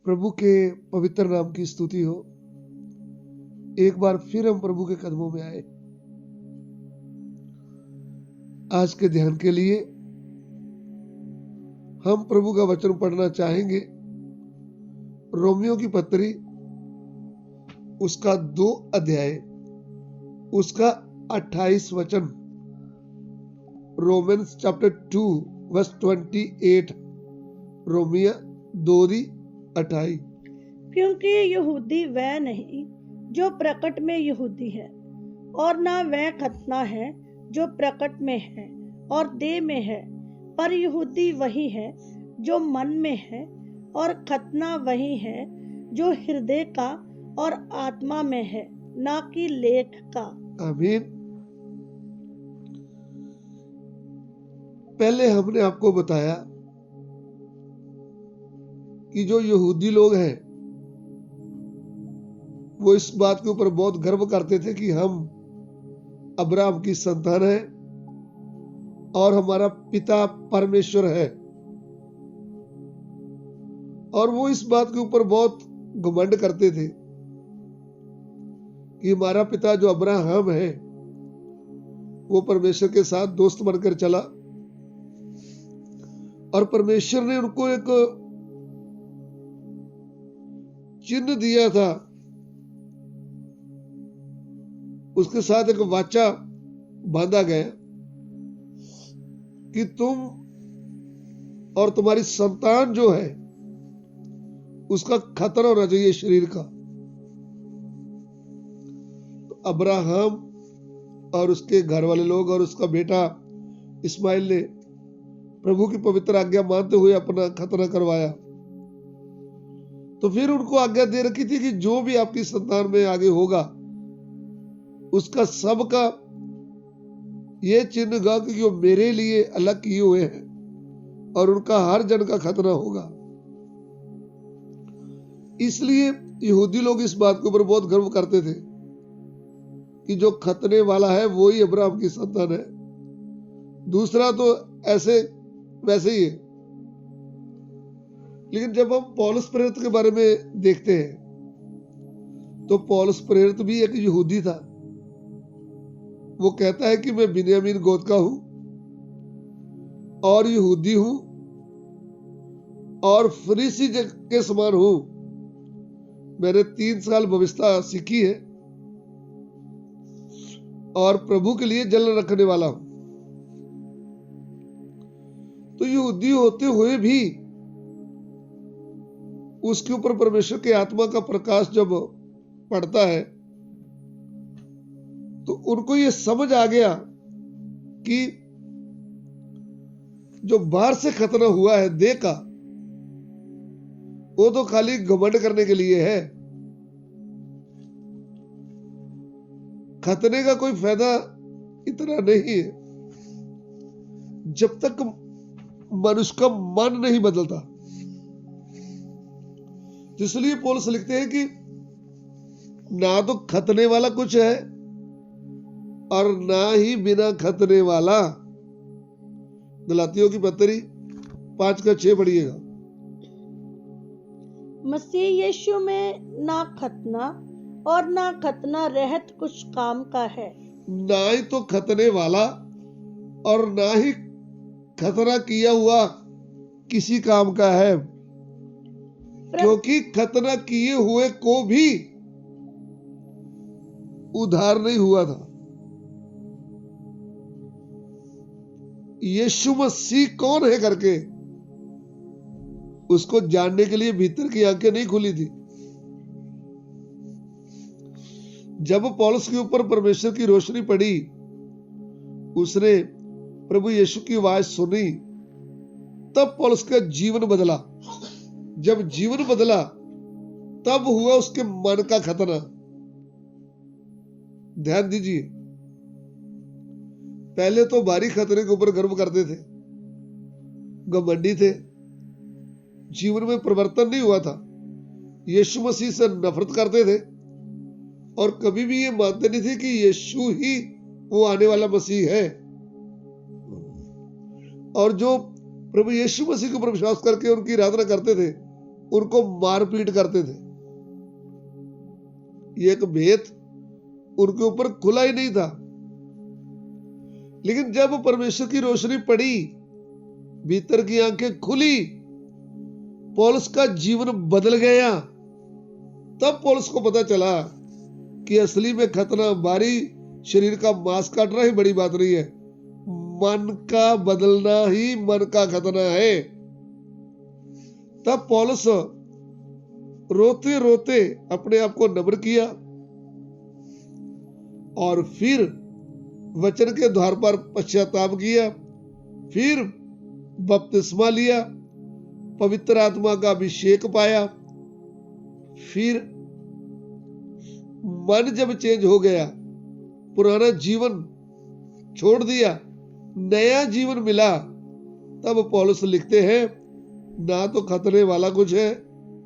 प्रभु के पवित्र नाम की स्तुति हो। एक बार फिर हम प्रभु के कदमों में आए। आज के ध्यान के लिए हम प्रभु का वचन पढ़ना चाहेंगे। रोमियो की पत्री उसका 2 अध्याय उसका 28 वचन। Romans chapter 2 verse 28। रोमिया 2:28। क्योंकि यहूदी वह नहीं जो प्रकट में यहूदी है, और ना वह खतना है जो प्रकट में है और देह में है, पर यहूदी वही है जो मन में है, और खतना वही है जो हृदय का और आत्मा में है, ना कि लेख का। आमीन। पहले हमने आपको बताया कि जो यहूदी लोग हैं वो इस बात के ऊपर बहुत गर्व करते थे कि हम अब्राहम की संतान है और हमारा पिता परमेश्वर है, और वो इस बात के ऊपर बहुत घमंड करते थे कि हमारा पिता जो अब्राहम है वो परमेश्वर के साथ दोस्त बनकर चला, और परमेश्वर ने उनको एक चिन्ह दिया था, उसके साथ एक वाचा बांधा गया कि तुम और तुम्हारी संतान जो है उसका खतना होना चाहिए शरीर का। तो अब्राहम और उसके घर वाले लोग और उसका बेटा इस्माइल ने प्रभु की पवित्र आज्ञा मानते हुए अपना खतना करवाया। तो फिर उनको आज्ञा दे रखी थी कि जो भी आपकी संतान में आगे होगा उसका सबका ये चिन्ह होगा कि वो मेरे लिए अलग किए हुए हैं, और उनका हर जन का खतना होगा। इसलिए यहूदी लोग इस बात के ऊपर बहुत गर्व करते थे कि जो खतने वाला है वो ही अब्राहम की संतान है, दूसरा तो ऐसे वैसे ही है। लेकिन जब हम पौलुस प्रेरित के बारे में देखते हैं तो पौलुस प्रेरित भी एक यहूदी था। वो कहता है कि मैं बिन्यामीन गोत्र का हूं और यहूदी हूं और फरीसी के समान हूं। मैंने 3 साल भविष्यता सीखी है और प्रभु के लिए जलन रखने वाला हूं। तो यहूदी होते हुए भी उसके ऊपर परमेश्वर के आत्मा का प्रकाश जब पड़ता है तो उनको ये समझ आ गया कि जो बाहर से खतना हुआ है देह का, वो तो खाली घमंड करने के लिए है। खतने का कोई फायदा इतना नहीं है जब तक मनुष्य का मन नहीं बदलता। इसलिए पौलुस लिखते हैं कि ना तो खतने वाला कुछ है और ना ही बिना खतने वाला। गलातियों की पत्री 5:6 पढ़िएगा। मसीह यीशु में ना खतना और ना खतना रहत कुछ काम का है। ना ही तो खतने वाला और ना ही खतना किया हुआ किसी काम का है, क्योंकि खतना किए हुए को भी उद्धार नहीं हुआ था। यीशु मसीह कौन है करके उसको जानने के लिए भीतर की आंखें नहीं खुली थी। जब पौलुस के ऊपर परमेश्वर की रोशनी पड़ी, उसने प्रभु यीशु की आवाज सुनी, तब पौलुस का जीवन बदला। जब जीवन बदला तब हुआ उसके मन का खतना। ध्यान दीजिए, पहले तो बाहरी खतरे के ऊपर गर्व करते थे, घमंडी थे, जीवन में परिवर्तन नहीं हुआ था, यीशु मसीह से नफरत करते थे और कभी भी ये मानते नहीं थे कि यीशु ही वो आने वाला मसीह है। और जो प्रभु यीशु मसीह के ऊपर विश्वास करके उनकी आराधना करते थे उनको मारपीट करते थे। ये एक भेद उनके ऊपर खुला ही नहीं था। लेकिन जब परमेश्वर की रोशनी पड़ी, भीतर की आंखें खुली, पौलुस का जीवन बदल गया। तब पौलुस को पता चला कि असली में खतना बाहरी शरीर का मांस काटना ही बड़ी बात नहीं है, मन का बदलना ही मन का खतना है। तब पौलुस रोते रोते अपने आप को नम्र किया और फिर वचन के द्वार पर पश्चाताप किया, फिर बपतिस्मा लिया, पवित्र आत्मा का अभिषेक पाया। फिर मन जब चेंज हो गया, पुराना जीवन छोड़ दिया, नया जीवन मिला, तब पौलुस लिखते हैं, ना तो खतने वाला कुछ है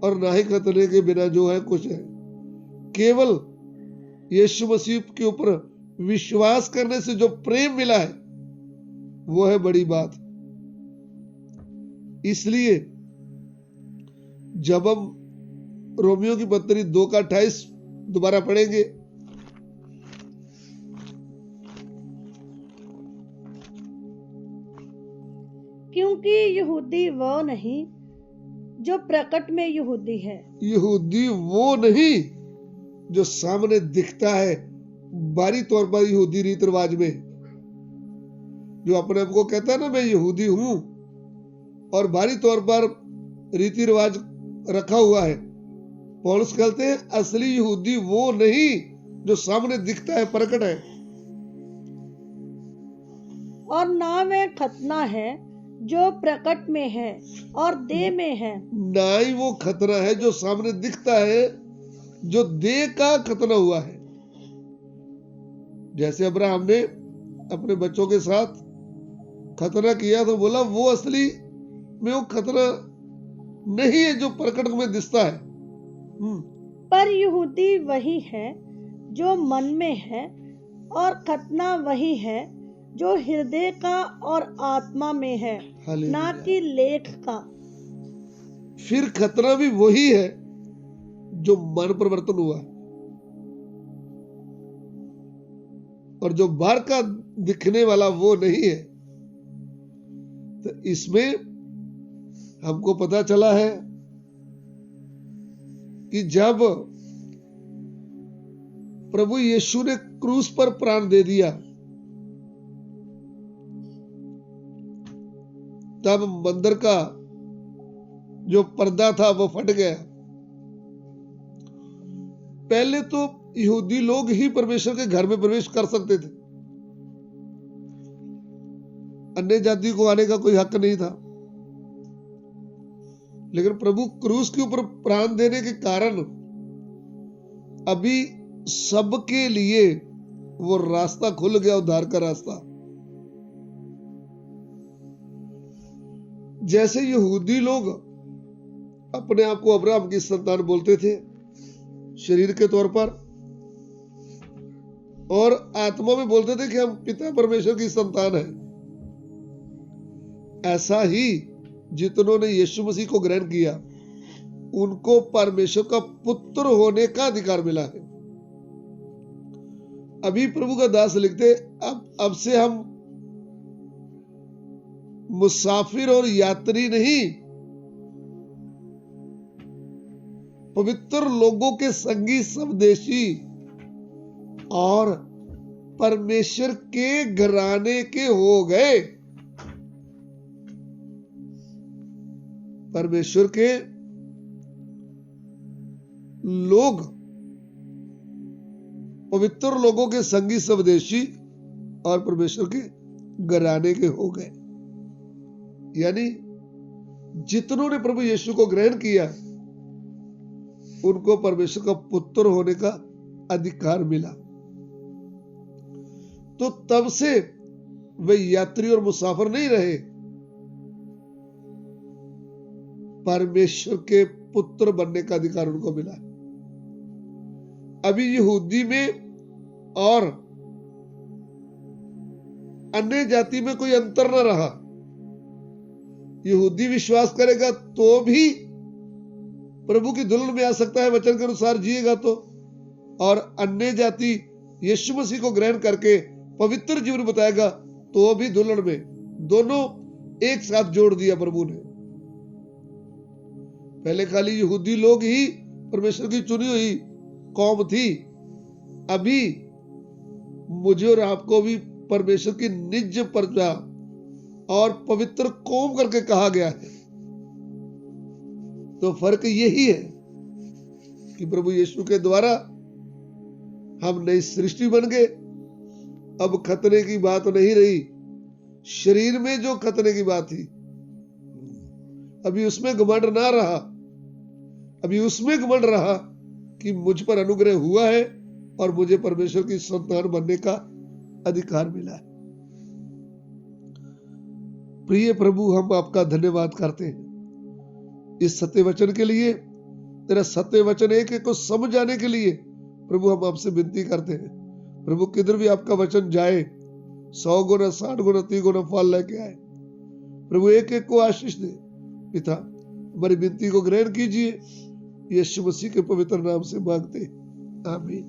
और ना ही खतने के बिना जो है कुछ है। केवल यीशु मसीह के ऊपर विश्वास करने से जो प्रेम मिला है वो है बड़ी बात। इसलिए जब हम रोमियो की पत्री 2:28 दोबारा पढ़ेंगे, क्योंकि यहूदी वह नहीं जो प्रकट में यहूदी है। यहूदी वो नहीं जो सामने दिखता है, बाहरी तौर पर यहूदी रीति रिवाज में, जो अपने आप को कहता है ना मैं यहूदी हूं, और बाहरी तौर पर रीति रिवाज रखा हुआ है। पौलुस कहते हैं असली यहूदी वो नहीं जो सामने दिखता है, प्रकट है, और ना वह खतना है जो प्रकट में है और देह में है। ना ही वो खतना है जो सामने दिखता है, जो देह का खतना हुआ है। जैसे अब्राहम ने अपने बच्चों के साथ खतना किया तो बोला वो असली में वो खतना नहीं है जो प्रकट में दिखता है। पर यहूदी वही है जो मन में है, और खतना वही है जो हृदय का और आत्मा में है, ना कि लेख का। फिर खतना भी वही है जो मन परिवर्तन हुआ, और जो बाहर का दिखने वाला वो नहीं है। तो इसमें हमको पता चला है कि जब प्रभु यीशु ने क्रूस पर प्राण दे दिया, तब मंदिर का जो पर्दा था वो फट गया। पहले तो यहूदी लोग ही परमेश्वर के घर में प्रवेश कर सकते थे, अन्य जाति को आने का कोई हक नहीं था। लेकिन प्रभु क्रूस के ऊपर प्राण देने के कारण अभी सबके लिए वो रास्ता खुल गया, उद्धार का रास्ता। जैसे यहूदी लोग अपने आप को अब्राहम की संतान बोलते थे शरीर के तौर पर, और आत्मा में बोलते थे कि हम पिता परमेश्वर की संतान है, ऐसा ही जितनों ने यीशु मसीह को ग्रहण किया उनको परमेश्वर का पुत्र होने का अधिकार मिला है। अभी प्रभु का दास लिखते, अब से हम मुसाफिर और यात्री नहीं, पवित्र लोगों के संगी स्वदेशी और परमेश्वर के घराने के हो गए। परमेश्वर के लोग पवित्र लोगों के संगी स्वदेशी और परमेश्वर के घराने के हो गए। यानी जितनों ने प्रभु यीशु को ग्रहण किया उनको परमेश्वर का पुत्र होने का अधिकार मिला। तो तब से वे यात्री और मुसाफिर नहीं रहे, परमेश्वर के पुत्र बनने का अधिकार उनको मिला। अभी यहूदी में और अन्य जाति में कोई अंतर न रहा। यहूदी विश्वास करेगा तो भी प्रभु की दुल्हन में आ सकता है वचन के अनुसार जिएगा तो, और अन्य जाति यीशु मसीह को ग्रहण करके पवित्र जीवन बताएगा तो भी दुल्हन में। दोनों एक साथ जोड़ दिया प्रभु ने। पहले खाली यहूदी लोग ही परमेश्वर की चुनी हुई कौम थी, अभी मुझे और आपको भी परमेश्वर की निज प्रजा और पवित्र कौम करके कहा गया है। तो फर्क यही है कि प्रभु यीशु के द्वारा हम नई सृष्टि बन गए। अब खतने की बात नहीं रही, शरीर में जो खतने की बात थी अभी उसमें घमंड ना रहा, अभी उसमें घमंड रहा कि मुझ पर अनुग्रह हुआ है और मुझे परमेश्वर की संतान बनने का अधिकार मिला है। प्रिय प्रभु, हम आपका धन्यवाद करते हैं इस सत्य वचन के लिए। तेरा सत्य वचन एक एक को समझ आने के लिए प्रभु हम आपसे विनती करते हैं। प्रभु किधर भी आपका वचन जाए 100 गुना 60 गुना 30 गुना फल लेके आए। प्रभु एक एक को आशीष दे। पिता, हमारी विनती को ग्रहण कीजिए, यीशु मसीह के पवित्र नाम से मांगते, आमीन।